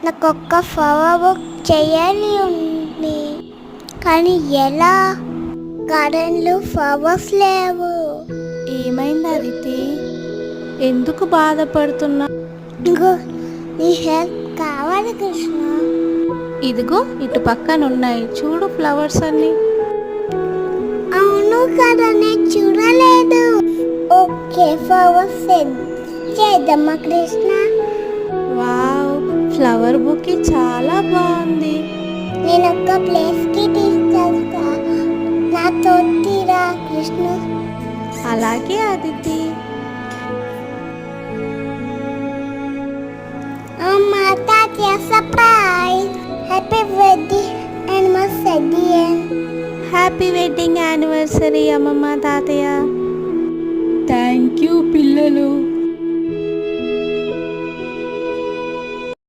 నాకు ఒక్క flower book చేయాలి ఉంది, కానీ ఎలా? గార్డెన్లో ఫ్లవర్స్ లేవు. ఏమైంది అదితి? ఎందుకు బాధపడుతున్నా? ఇంకో నీ హెల్ప్ కావాలి కృష్ణ. ఇదిగో ఇటు పక్కన ఉన్నాయి చూడు ఫ్లవర్స్ అన్ని. అవును కదా, నేను చూడలేదు. ఓకే, ఫ్లవర్స్ చేద్దామా కృష్ణ? వావ్, ఫ్లవర్ బుకే చాలా బాగుంది. నేను ఒక ప్లేస్కి తీసుకెళ్తా, నాతో తీరా కృష్ణ. అలాగే అదితి. అమ్మా, తాతయ్య surprise! Happy wedding anniversary. Happy wedding anniversary అమ్మమ్మ తాతయ్య.